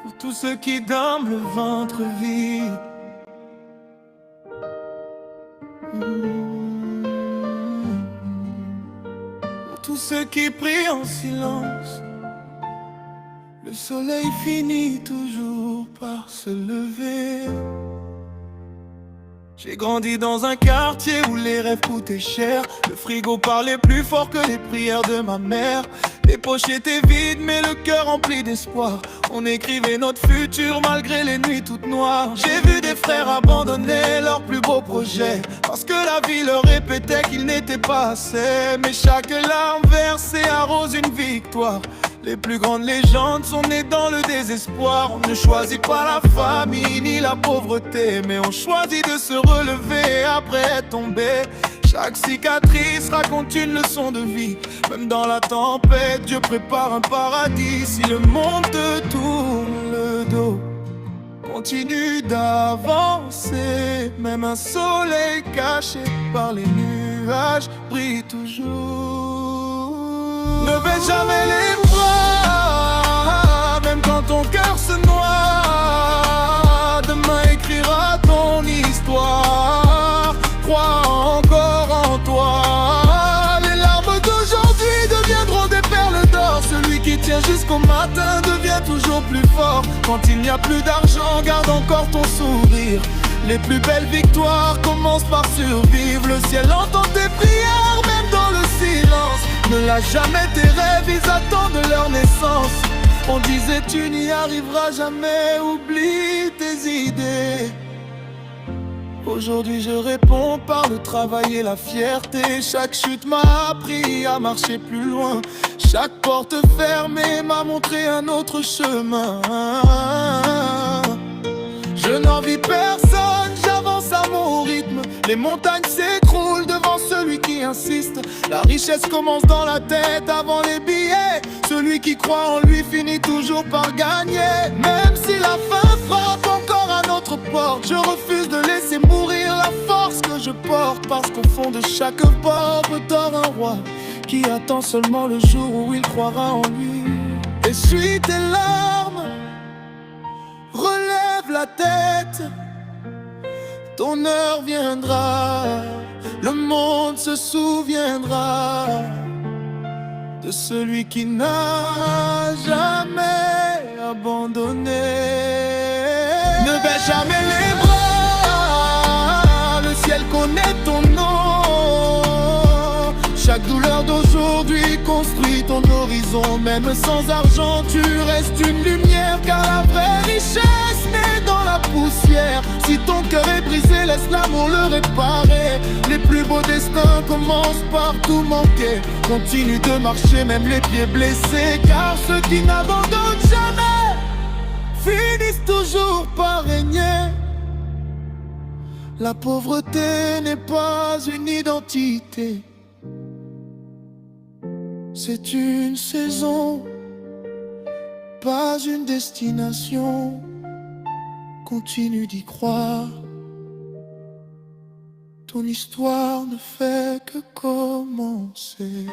pour tous ceux qui dorment le ventre vide. Pour tous ceux qui prient en silence, le soleil finit toujours par se lever. J'ai grandi dans un quartier où les rêves coûtaient cher. Le frigo parlait plus fort que les prières de ma mère. Les poches étaient vides mais le cœur rempli d'espoir. On écrivait notre futur malgré les nuits toutes noires. J'ai vu des frères abandonner leurs plus beaux projets parce que la vie leur répétait qu'ils n'étaient pas assez. Mais chaque larme versée arrose une victoire. Les plus grandes légendes sont nées dans le désespoir. On ne choisit pas la famille ni la pauvreté, mais on choisit de se relever après tomber. Chaque cicatrice raconte une leçon de vie. Même dans la tempête, Dieu prépare un paradis. Si le monde te tourne le dos, continue d'avancer. Même un soleil caché par les nuages brille toujours. Ne baisse jamais les bras, même quand ton cœur se noie. Demain écrira ton histoire. Crois encore en toi. Les larmes d'aujourd'hui deviendront des perles d'or. Celui qui tient jusqu'au matin devient toujours plus fort. Quand il n'y a plus d'argent, garde encore ton sourire. Les plus belles victoires commencent par survivre. Le ciel entend tes prières, même dans le silence. Ne lâche jamais tes rêves, ils attendent leur naissance. On disait tu n'y arriveras jamais, oublie tes idées. Aujourd'hui je réponds par le travail et la fierté. Chaque chute m'a appris à marcher plus loin. Chaque porte fermée m'a montré un autre chemin. Je n'envie personne, j'avance à mon rythme. Les montagnes s'écroulent devant celui qui insiste. La richesse commence dans la tête avant les billets. Celui qui croit en lui finit toujours par gagner. Même si la faim frappe encore à notre porte, je refuse de laisser mourir la force que je porte. Parce qu'au fond de chaque pauvre dort un roi qui attend seulement le jour où il croira en lui. Essuie tes larmes, relève la tête, ton heure viendra, le monde se souviendra de celui qui n'a jamais abandonné. Ne baisse jamais les bras, le ciel connaît ton nom. Chaque douleur d'aujourd'hui construit ton horizon. Même sans argent tu restes une lumière, car la vraie richesse naît dans la poussière. Si ton cœur est brisé, laisse l'amour le réparer. Les plus beaux destins commencent par tout manquer. Continue de marcher même les pieds blessés, car ceux qui n'abandonnent jamais finissent toujours par régner. La pauvreté n'est pas une identité, c'est une saison, pas une destination. Continue d'y croire, ton histoire ne fait que commencer.